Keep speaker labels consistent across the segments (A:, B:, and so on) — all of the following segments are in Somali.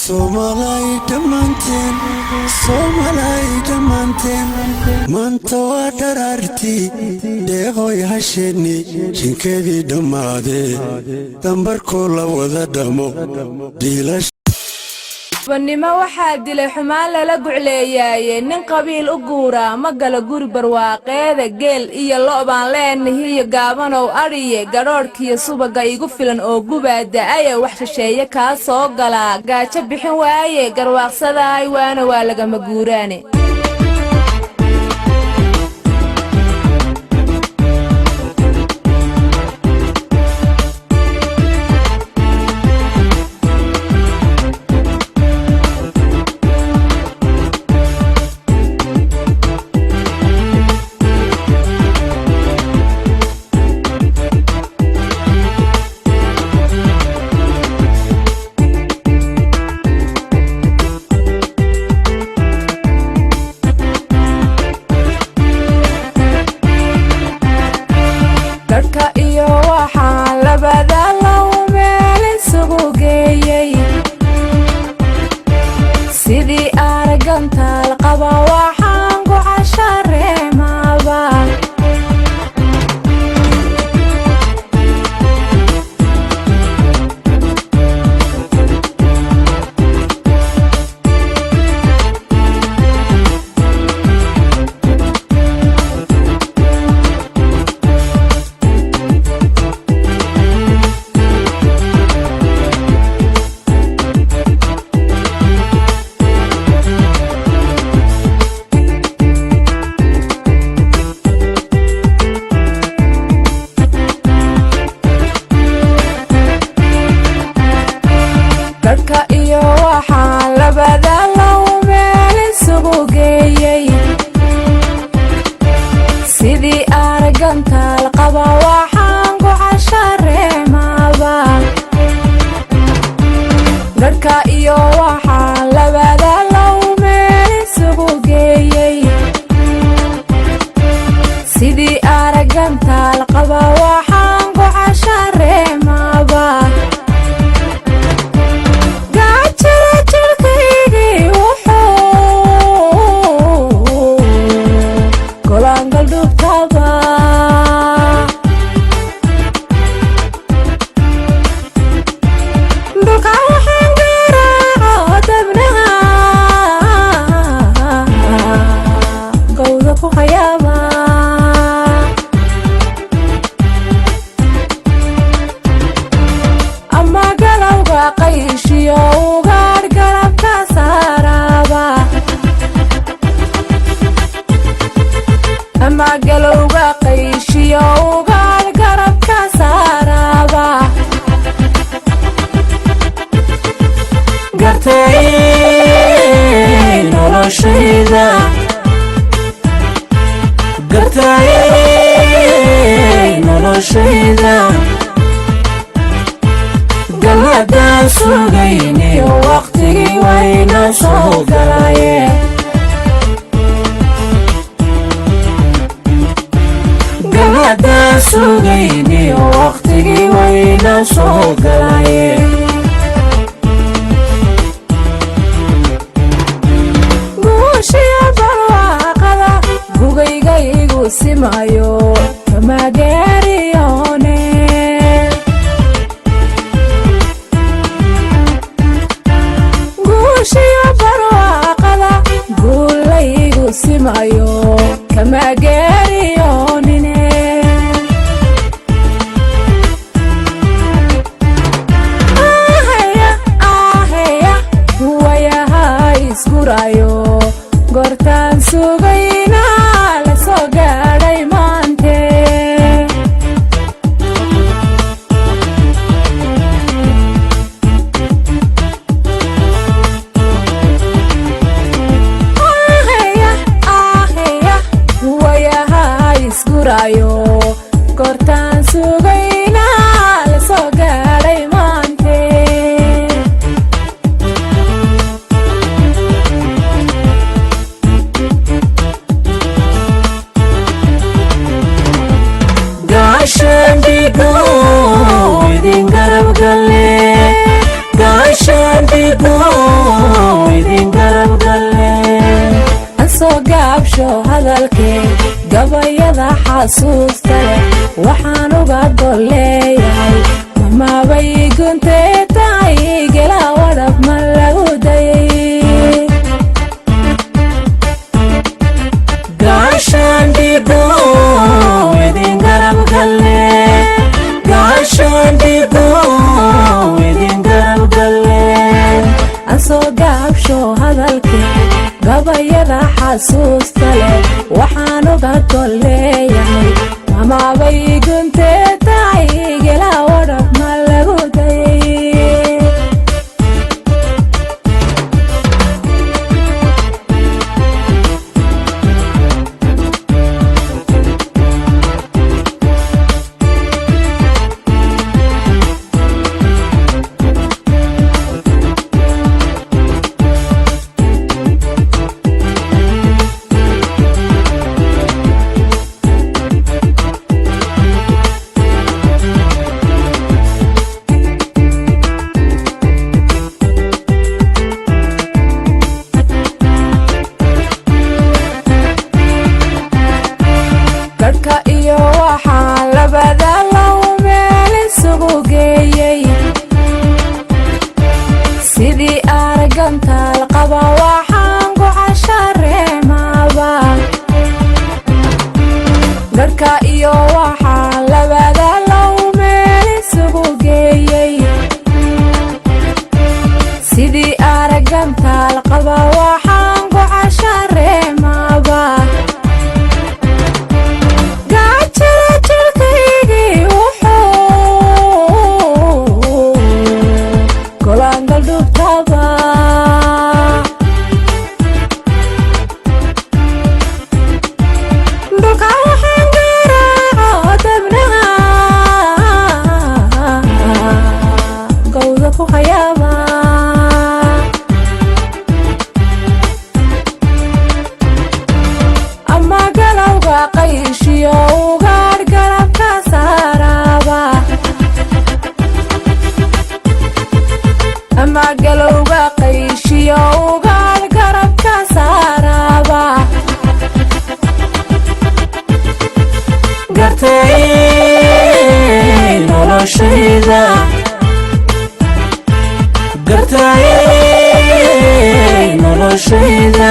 A: Somalay dhammaanteen maanta waa dharaartii deeqooy hasheenni shinkeedii dhammaadee dambarkoo la wada dhamo dhiilash
B: bannimo waxaa dilay xumaan lala gucleeyaaye nin qabiil u guura ma gala guri barwaaqeeda geel iyo lo' baan leenahiyo gaabanow adhiye gadhoodhkiyo subaga igu filan oo gubaada aye wax shisheeye kaa soo galaa gaajo bixin waaye garwaaqsadaay waana waa lagama guuraane sidii aragantaal qaba waxaan ku cashareemaaba sidii aragantaal qaba waxaan ku cashareemaaba dadka iyo waxaan labada low meel isugu geeyey sidii aragantaal qaba waxaan ku cashareemaaba galowga qayshiyo ugaar garabka saaraba gartay noloshayda galhaddaan sugayniyo waqtigii wayna soo galaye galhaddaan sugayniyo waqtigii wayna soo galaye guushiya barwaaqada gugayga igu simayo kamageeriyoone guushiya barwaaqada guulaygu simayo kamageeriyoonine gortaan sugayna la soo gaadhay maante hadalkee gabayada xasuusta leh waxaan uga golleeyahay mamabay guntee tahay gela wadhab ma lagu dayay gaashaan dhigo idin garab galle gaashaan dhigo idin garab galle asoo gaabsho hadalkee gabayada xasuusta leh waxaan uga golleeyahay mamabay guntee tahay gela wadhab ma lagu dayay sidii aragantaal qaba waxaan ku cashareemaba garka iyo waxaa labada low meel isugu geeyey sidii aragantaal qaba waxaan ku cashareemaba gaajada jirkaygii ama galowga qayshiyo ugaadh garabka saaraba ama galowga qayshiyo ugaadh garabka saaraba gartay noloshayda gartay noloshayda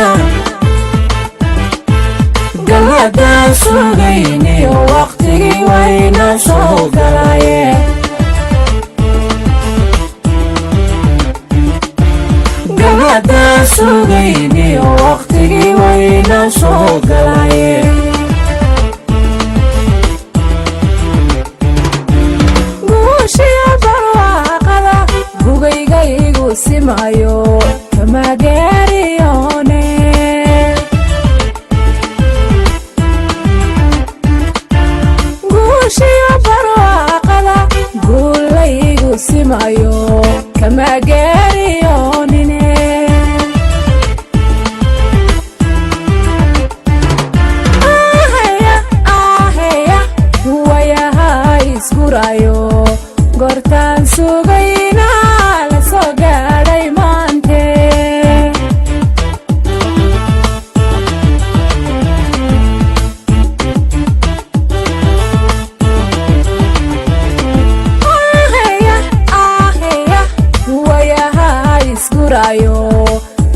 B: galadaan sugayniyo waqtigii wayna soo galaye galadaan sugayniyo waqtigii wayna soo galaye guushiya barwaaqada gugaygaygu simayo kama gaariyoone guushiya barwaaqada guulaygu simayo kama gaariyoonine wayaha isgurayo gortaan sugayna la soo gaadhay maante wayaha isgurayo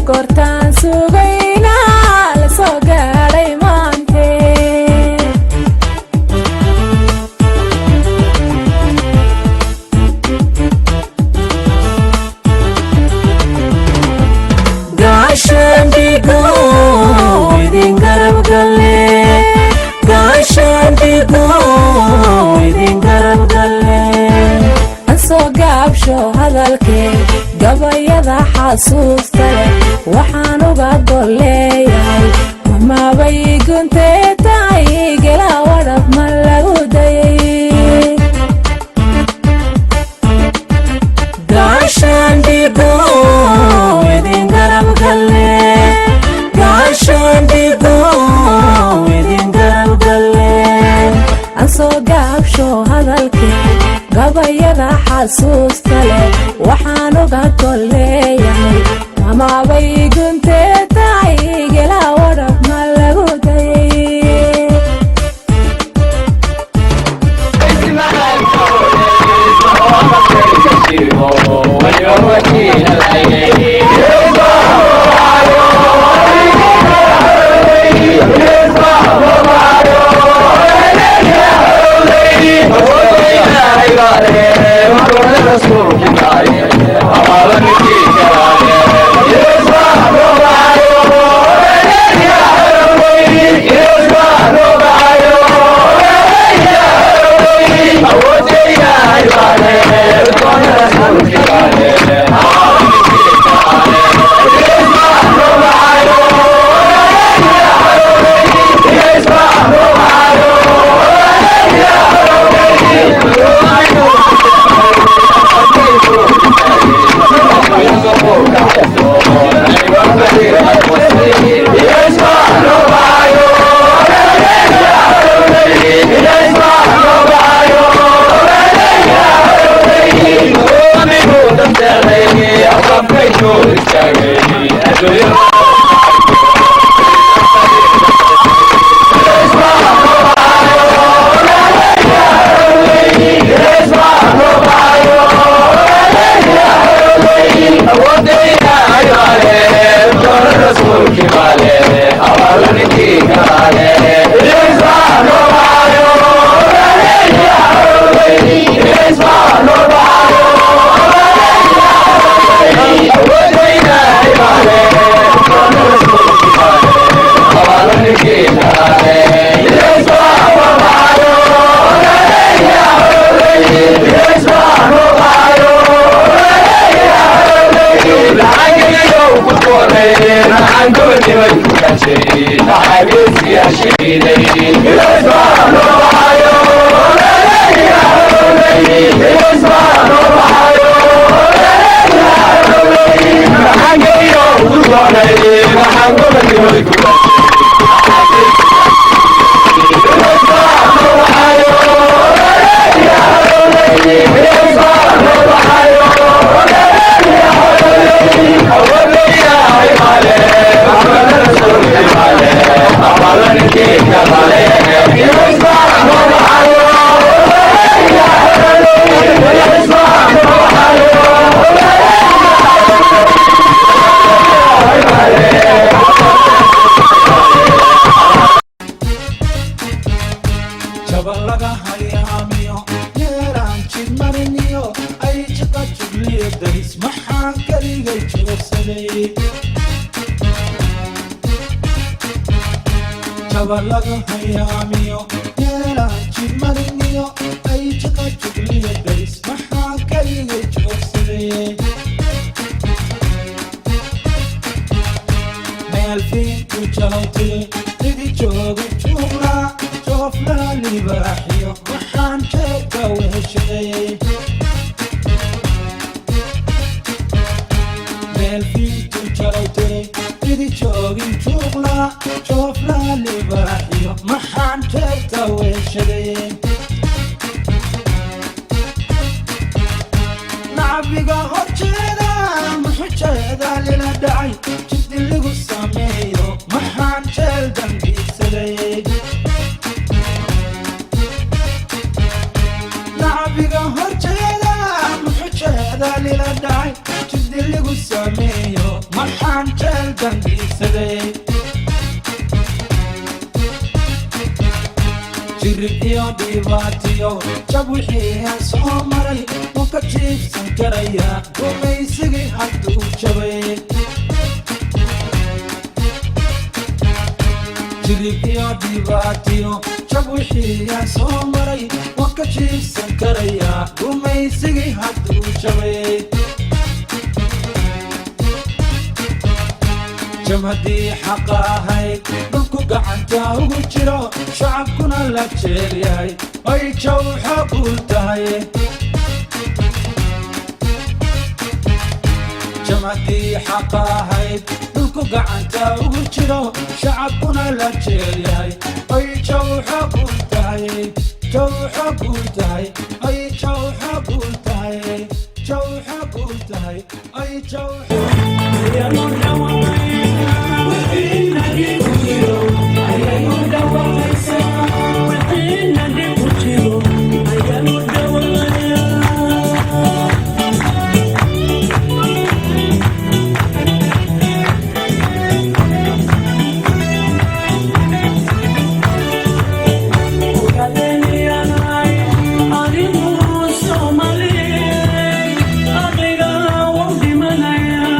B: gortaan sugayna la soo gaadhay maante gaashaan dhigo idin garab galle gaashaan dhigo idin garab galle asoo gaabsho hadalkee gabayada xasuusta leh waxaan uga golleeyahay mamabay guntee tahay gela wadhab ma lagu dayay gaashaan dhigo idin garab galle gaashaan dhigo idin garab galle asoo gaabsho hadalkee gabayada xasuusta leh waxaan uga golleeyahay mamabay guntee tahay gela wadhab ma lagu dayay
C: Somali, aqliga wadi manaya.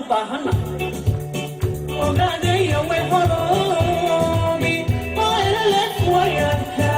C: bahana ogaadaya way horoobi oo ilaleef wayarka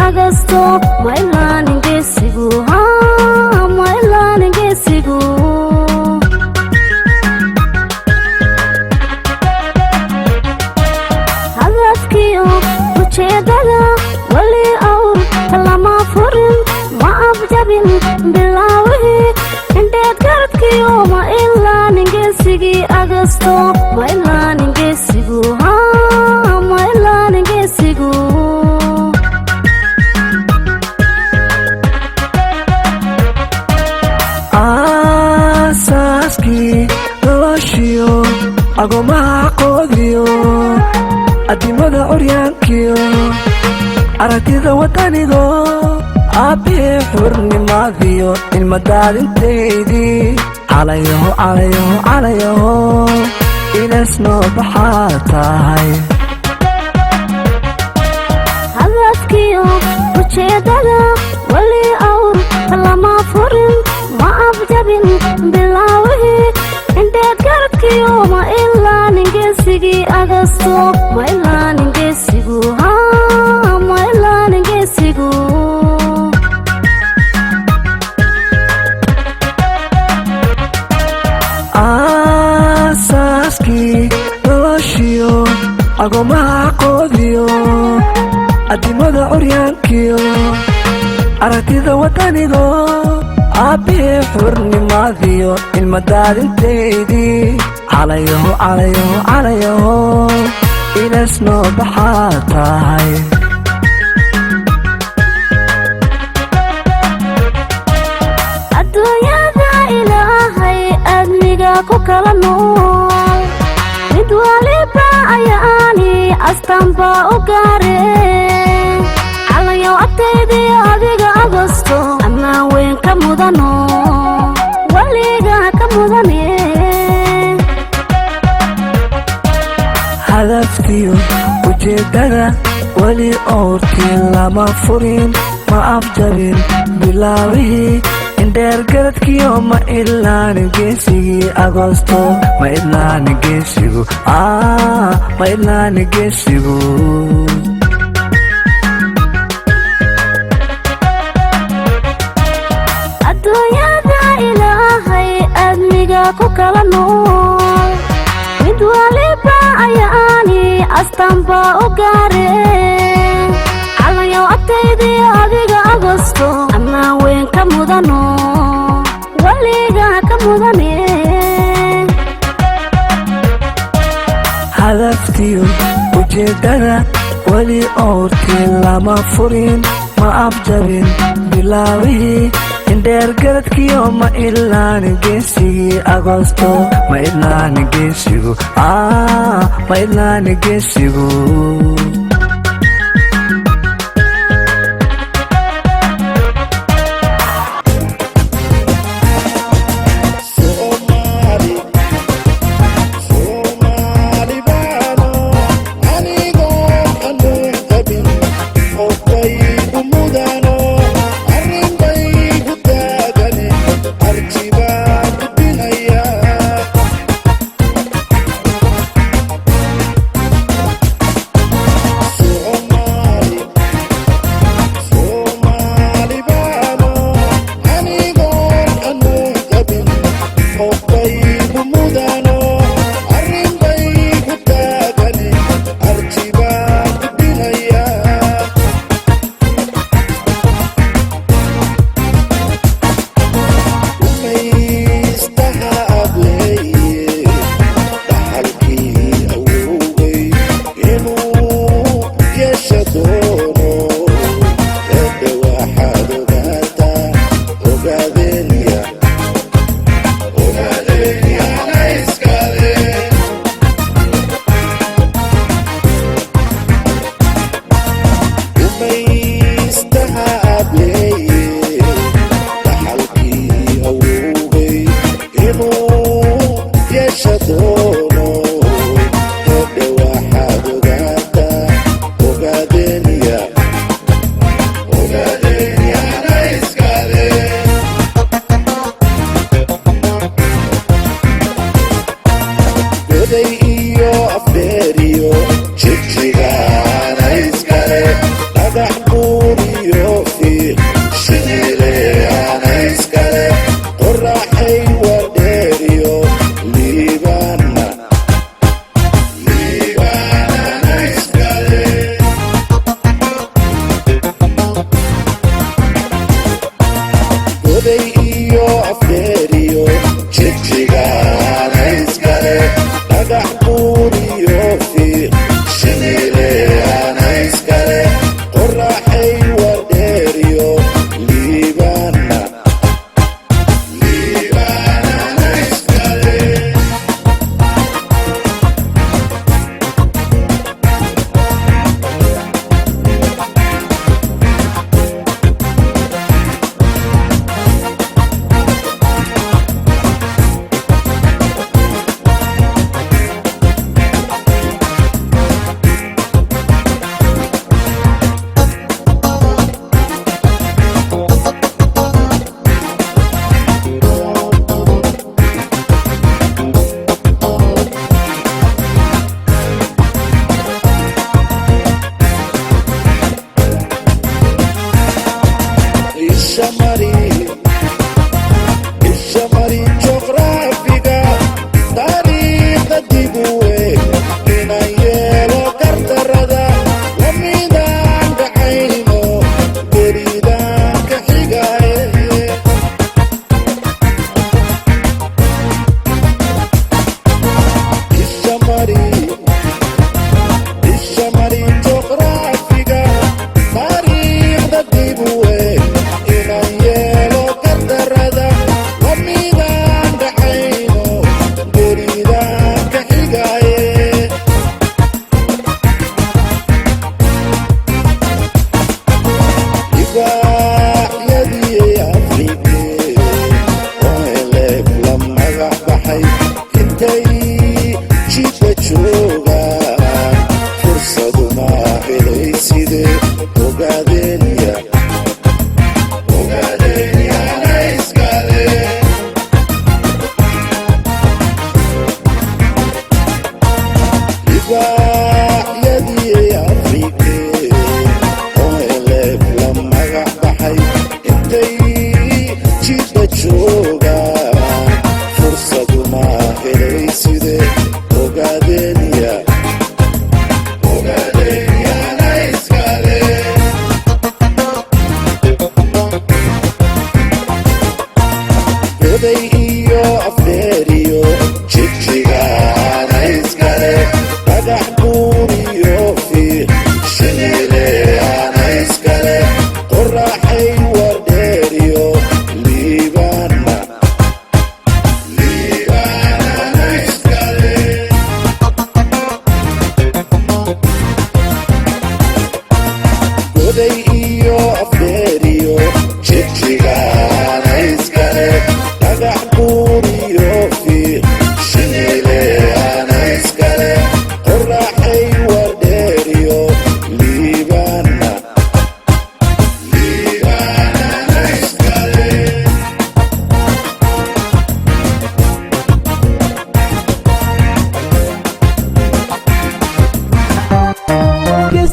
D: Agosto, my learning gesigu, my learning gesigu. jabin bilaawihii intaad garadkiyo ma ilaanin geesigii agasto ma ilaanin geesigu ma ilaanin geesigu
E: aasaaskii noloshiyo agomaha qoodiyo adimada curyaankiyo aragtida wadanigo aabbihii xurnimaadiyo ilmadaadintaydii calayaho calayaho calayaho inaasnoo baxaa tahay
D: hadafkiyo ujeedada weli awr lama furin ma abjabin bilaawihii intaad garadkiyo ma ilaanin geesigii agasto ma ilaanin geesigu ma ilaanin geesigu
E: aasaaskii noloshiyo agomaha qoodiyo adimada curyaankiyo aragtida wadanigo aabbihii xurnimaadiyo ilmadaadintaydii calayaho calayaho calayaho inaasnoo baxaa tahay
D: adduunyada ilaahay aadmiga ku kala nool mid waliba ayaani astaanba u gaare calayow abtaydii adiga agosto ammaan weyn ka mudano weliga ka mudane
E: hadafkiyo ujeedada weli oortii lama furin ma afjabin bilaawihii indheer garadkiyo ma ilaanin geesigii agosto ma ilaanin geesigu ma ilaanin geesigu
D: adduunyada ilaahay aadmiga ku kala nool mid waliba ayaani astaanba u gaare calayow abtaydii adiga agosto ammaan weyn ka mudano weliga ka mudane
E: hadafkiyo ujeedada weli oortii lama furin ma afjabin bilaawihii indheer garadkiyo ma ilaanin geesigii agosto ma ilaanin geesigu ma ilaanin geesigu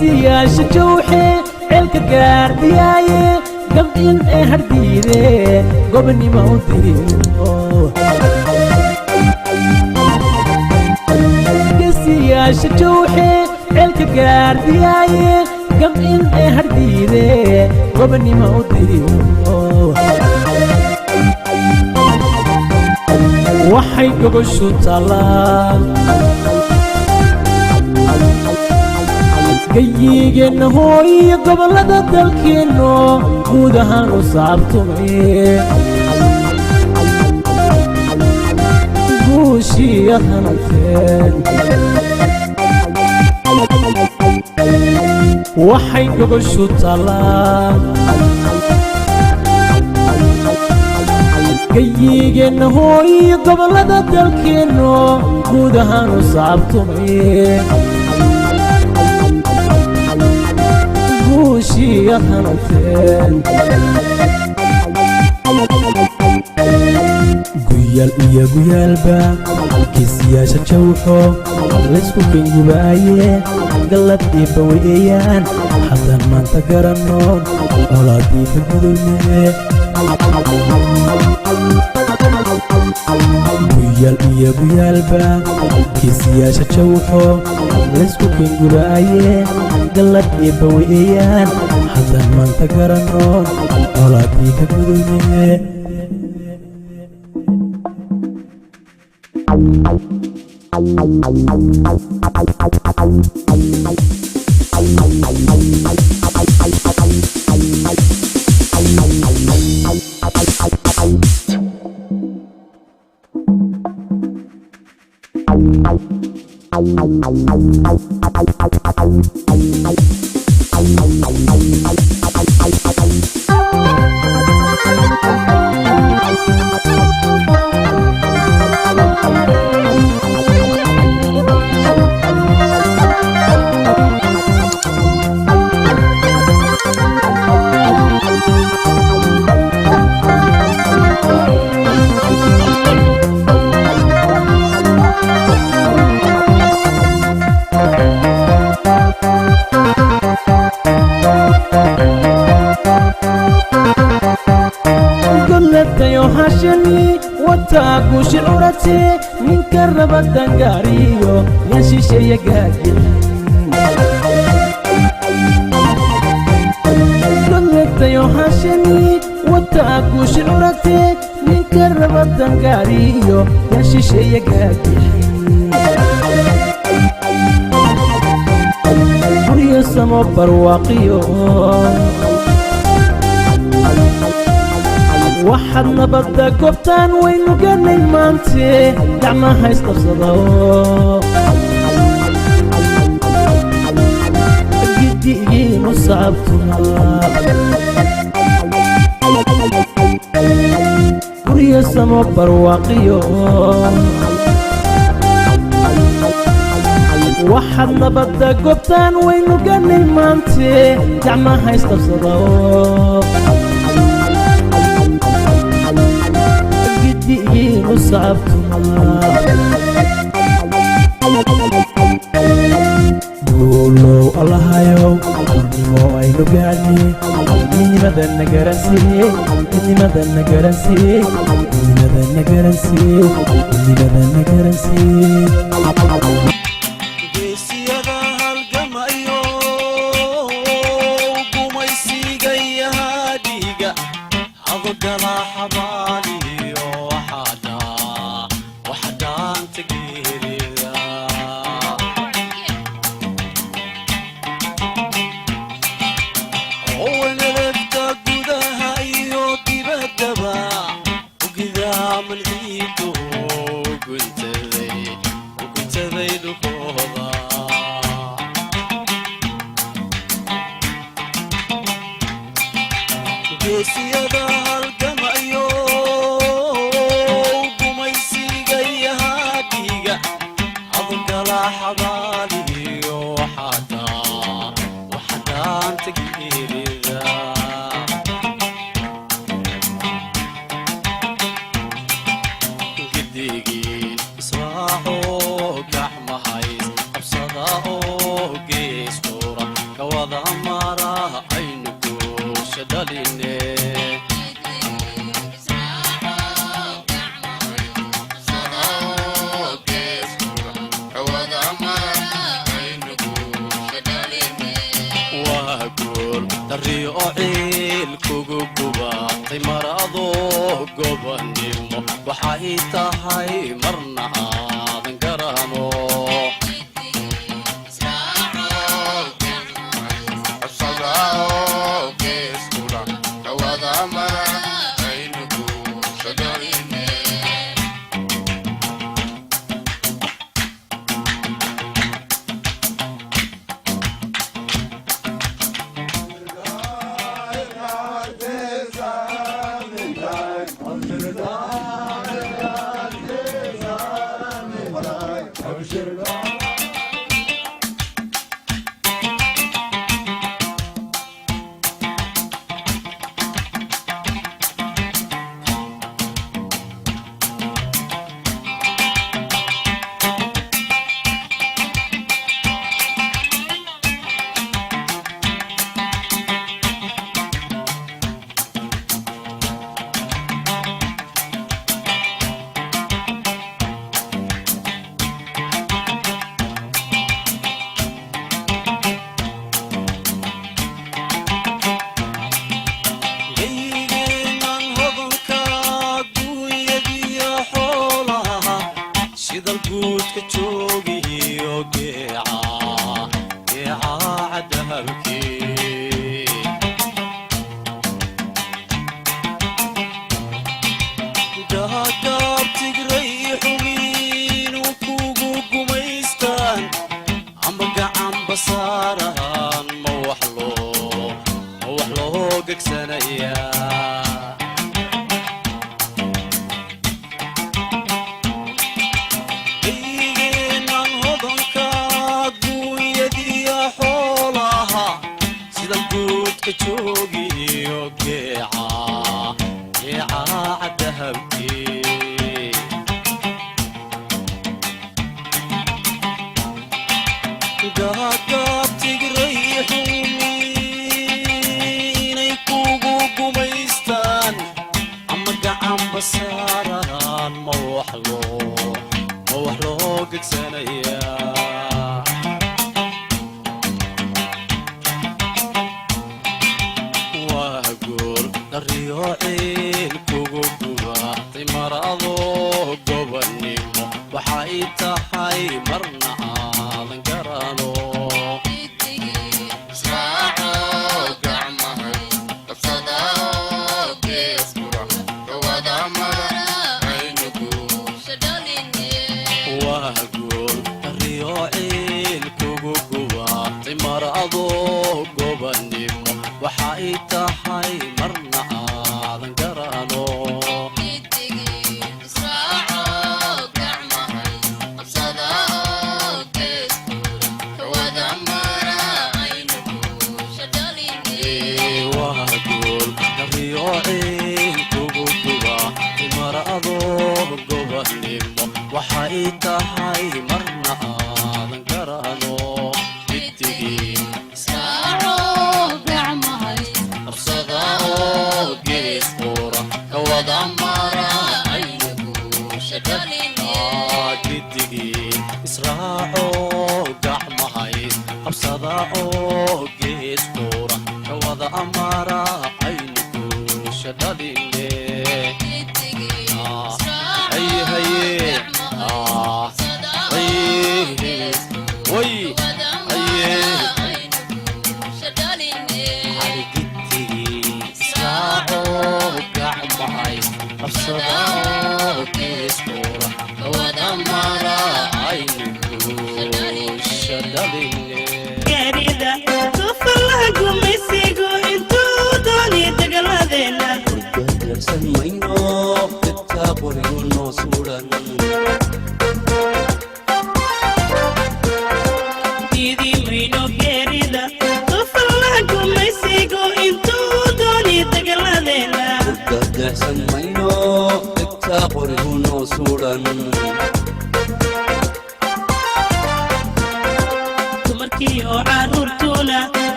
C: geesiyaasha jawxe ceelka gaardiyaaye gabdhin ee hardhiide gobonimo u dirino geesiyaasha jawxe ceelka gaardiyaaye gabdhin ee hardhiide gobonimo u dirino waxay gogoshu taallaan gayigeenna hooyiyo gobollada dalkeenno guud ahaan u saabtumay guushiya hanagteen waxay gogoshu taallaan gayigeenna hooyiyo gobollada dalkeenno guud ahaan u saabtumay guushiya hanagteen guyaal iyo guyaalba geesiyaasha jawxo laysku kengubaaye gallad iibba weeyaan haddaan maanta garannoon colaadii ka gudubne guyaal iyo guyaalba geesiyaasha jawxo laysku kengubaaye gallad iibba weeyaan haddaan maanta garannoon colaadii ka gudubne guushi curate ninka raba dangaariyo yaa shisheeya gaagin dadlegtayo hashani wataa guushi curate ninka raba dangaariyo yaa shisheeya gaagin guryo samo barwaaqiyo waxaad nabadda goobtaan waynu ganay maante gacmaha isqabsado giddigiinu saabtuma guryo samo barwaaqiyo waxaad nabadda goobtaan waynu ganay maante gacmaha isqabsado giddigiinu saabtuma guulow allahayow nimo aynu gaadhne midnimadana garansiiye midnimadana garansiiye midnimadana garansiiye midnimadana garansiiye
A: geesiyada halgamayo gumaysigayahaa dhiiga adogala xabaaliyo waxdaanta geerida owanadagta gudaha iyo dibaddaba ugidaa malciidu guntaday dhulkooda geesiyada halgamayo gumaysigayahaa dhiiga adogala xabaaliyo waxdaanta geerida gidigii israaco gacmahays qabsada oo geestura darriyo ciil kugu gubaatay marado gobonnimo waxay tahay marna aadan garano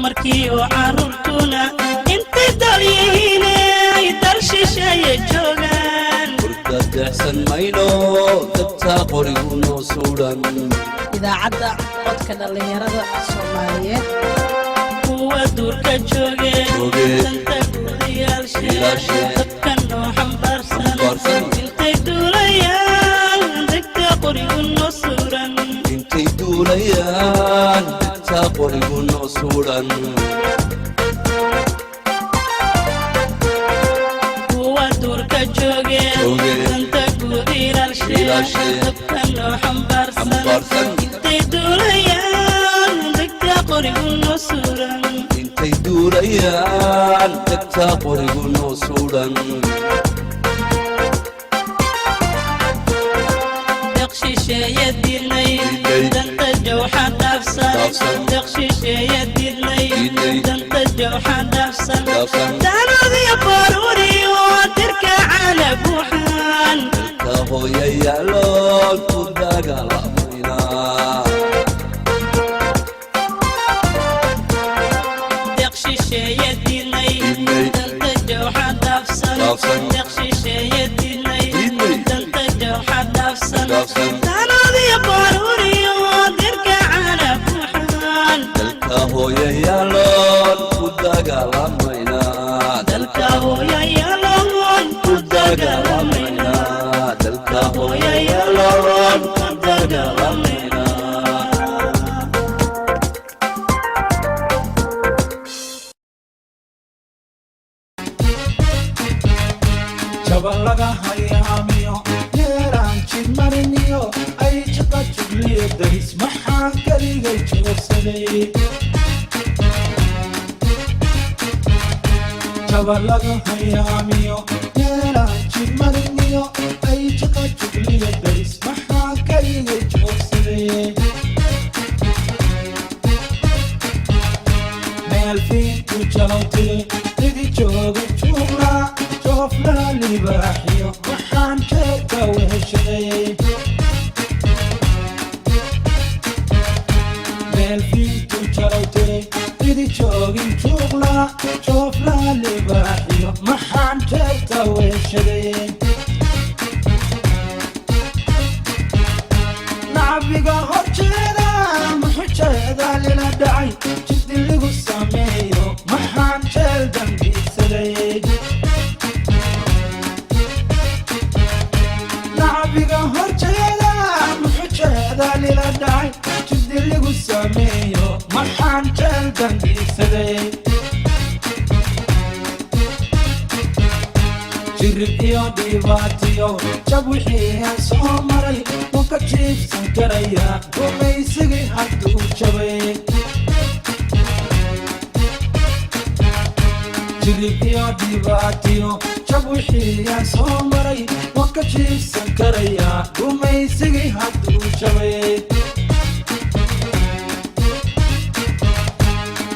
F: markii oo carruurtuna intay dal yihiin shisheeye joogaan
A: hurda deexsan mayno dabtaa qorigu noo suudhan
G: idaacadda codka dhallinyarada Soomaaliyeed
F: kuwa duurka joogeen danta gudayaasha dadka noo xambaarsan intay duulayaan degta qorigu noo suudhan
A: intay duulayaan degtaa qorigu noo suudhan
F: kuwa duurka joogeen danta gudayaasha dadka noo xambaarsan intay duulayaan degta qorigu noo suudhan
A: intay duulayaan degtaa qorigu noo suudhan
F: deqshisheeye dilnay danta jawxa dhaafsan deqshisheeye dilnay danta jawxa dhaafsan daanadiyo baruuriyo dirka caana buuxaan
A: dalka hooyayaaloon ku dagaalamayna
F: deqshisheeye dilnay danta jawxa dhaafsan deqshisheeye dilnay danta jawxa dhaafsan daanadiyo baruuriyo dirka caana buuxaan
A: dalka hooyayaaloon ku dagaalamayna
F: dalka hooyayaaloon ku dagaalamayna
A: dalka hooyayaaloon ku dagaalamayna
C: jabalaga hayaamiyo yeeraan jidmariniyo ay jaqa jugliyo daris maxaan kaligay joogsaday jabalaga hayaamiyo yeeraan jidmariniyo ay jaqa jugliyo daris maxaan kaligay joogsaday meel fiinku jalowtay idi jooga juuqlaa jooflaa libaaxiyo waxaan jeebka weheshaday meel fiinku jalowtay idi joogin juuqlaa jooflaa libaaxiyo maxaan jeebka weheshaday nacbiga horjeeda muxujeeda lila dhacay jidiligu sameeyo maxaan jeel dambiisaday nacbiga horjeeda muxujeeda lila dhacay jidiligu sameeyo maxaan jeel dambiisaday jirib iyo dhibaatiyo jab wixii aan soo maray wuu ka jiibsan karayaa gumaysigii hadduu jabay jirib iyo dhibaatiyo jab wixii aan soo maray wuu ka jiibsan karayaa gumaysigii hadduu jabay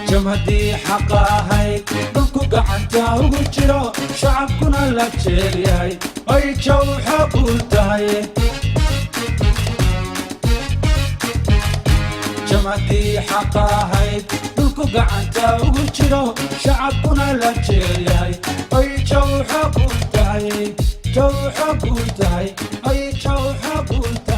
C: jamhadii xaqa ahayd dhulku gacanta ugu jiro shacabkuna la jeel yahay ay jawxa guul tahay jamhadii xaqa ahayd dhulku gacanta ugu jiro shacabkuna la jeel yahay ay jawxa guul tahay jawxa guul tahay ay jawxa guul tahay